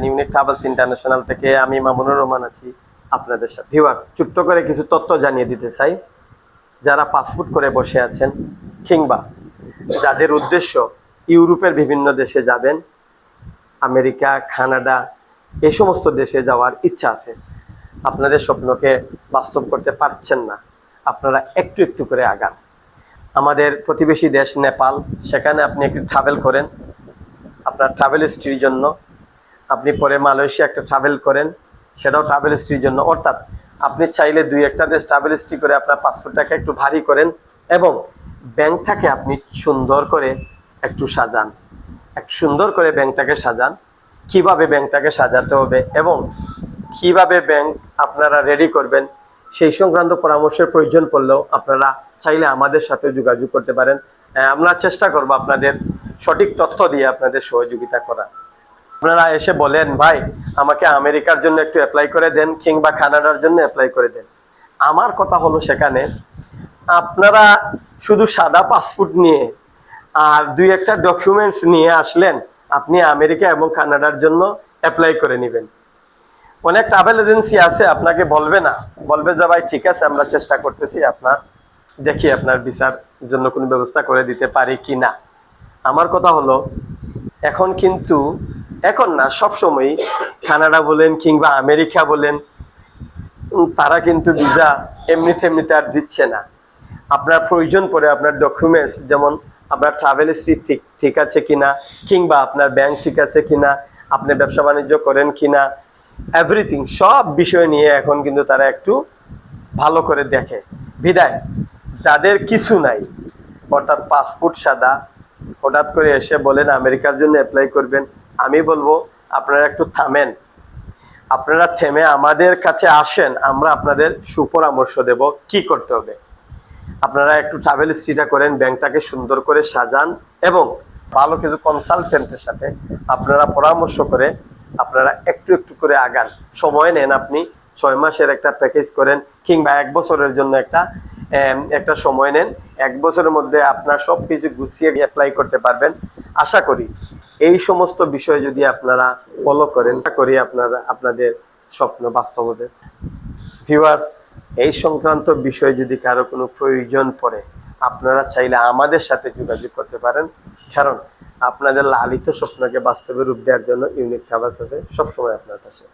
Unique travels international থেকে আমি মামুনুর রহমান আছি আপনাদের সাথে। ভিউয়ার্স, ছোট্ট করে কিছু তথ্য জানিয়ে দিতে চাই। যারা পাসপোর্ট করে বসে আছেন কিংবা যাদের উদ্দেশ্য ইউরোপের বিভিন্ন দেশে যাবেন, আমেরিকা, কানাডা, এই সমস্ত দেশে যাওয়ার ইচ্ছা আছে, আপনাদের স্বপ্নকে বাস্তব করতে পারছেন না, আপনারা একটু একটু করে আগান। আমাদের প্রতিবেশী দেশ নেপাল, সেখানে আপনি একটু ট্রাভেল করেন আপনার ট্রাভেল হিস্ট্রির জন্য। আপনি পরে মালয়েশিয়া একটা ট্রাভেল করেন, সেটাও ট্রাভেল হিস্ট্রির জন্য। অর্থাৎ আপনি চাইলে দুই একটা দেশ ট্রাভেল হিস্ট্রি করে আপনার পাসপোর্টটাকে একটু ভারী করেন এবং ব্যাংকটাকে আপনি সুন্দর করে একটু সাজান। একটু সুন্দর করে ব্যাংকটাকে সাজান। কিভাবে ব্যাংকটাকে সাজাতে হবে এবং কিভাবে ব্যাংক আপনারা রেডি করবেন, সেই সংক্রান্ত পরামর্শের প্রয়োজন পড়লেও আপনারা চাইলে আমাদের সাথে যোগাযোগ করতে পারেন। আমরা চেষ্টা করব আপনাদের সঠিক তথ্য দিয়ে আপনাদের সহযোগিতা করা। আপনারা এসে বলেন, ভাই আমাকে আমেরিকার জন্য একটু অ্যাপ্লাই করে দেন কিংবা কানাডার জন্য অ্যাপ্লাই করে দেন। আমার কথা হলো, সেখানে আপনারা শুধু সাদা পাসপোর্ট নিয়ে আর দুই একটা ডকুমেন্টস নিয়ে আসলেন, আপনি আমেরিকা এবং কানাডার জন্য অ্যাপ্লাই করে নেবেন। অনেক ট্রাভেল এজেন্সি আছে, আপনাকে বলবে না, বলবে যে ভাই ঠিক আছে আমরা চেষ্টা করতেছি, আপনার দেখি আপনার ভিসার জন্য কোনো ব্যবস্থা করে দিতে পারি কি না। আমার কথা হলো, এখন কিন্তু এখন না, সবসময় কানাডা বলেন কিংবা আমেরিকা বলেন, তারা কিন্তু ভিসা এমনিতে আর দিচ্ছে না। আপনার প্রয়োজন পড়ে আপনার ডকুমেন্টস, যেমন আপনার ট্রাভেল হিস্ট্রি ঠিক আছে কিনা, কিংবা আপনার ব্যাংক ঠিক আছে কিনা, আপনি ব্যবসা বাণিজ্য করেন কিনা, এভরিথিং সব বিষয় নিয়ে এখন কিন্তু তারা একটু ভালো করে দেখে। বিদায় যাদের কিছু নাই, অর্থাৎ পাসপোর্ট সাদা, হঠাৎ করে এসে বলেন আমেরিকার জন্য অ্যাপ্লাই করবেন, আমি বলবো আপনারা একটু থামেন। আপনারা থেমে আমাদের কাছে আসেন, আমরা আপনাদের সুপরামর্শ দেব কি করতে হবে। আপনারা একটু ট্রাভেল হিস্ট্রিটা করেন, ব্যাংকটাকে সুন্দর করে সাজান এবং ভালো কিছু কনসালটেন্টের সাথে আপনারা পরামর্শ করে আপনারা একটু একটু করে আগান। সময় নেন, আপনি 6 মাসের একটা প্যাকেজ করেন কিংবা 1 বছরের জন্য একটা সময় নেন। 1 বছরের মধ্যে আপনার সব কিছু গুছিয়ে অ্যাপ্লাই করতে পারবেন। আশা করি এই সমস্ত বিষয় যদি আপনারা ফলো করেন, আপনারা আপনাদের স্বপ্ন বাস্তব হবে। ভিউয়ার্স, এই সংক্রান্ত বিষয় যদি কারো কোনো প্রয়োজন পড়ে, আপনারা চাইলে আমাদের সাথে যোগাযোগ করতে পারেন। কারণ আপনাদের লালিত স্বপ্নকে বাস্তবে রূপ দেওয়ার জন্য ইউনিক ট্রাভেলস আছে সবসময় আপনার কাছে।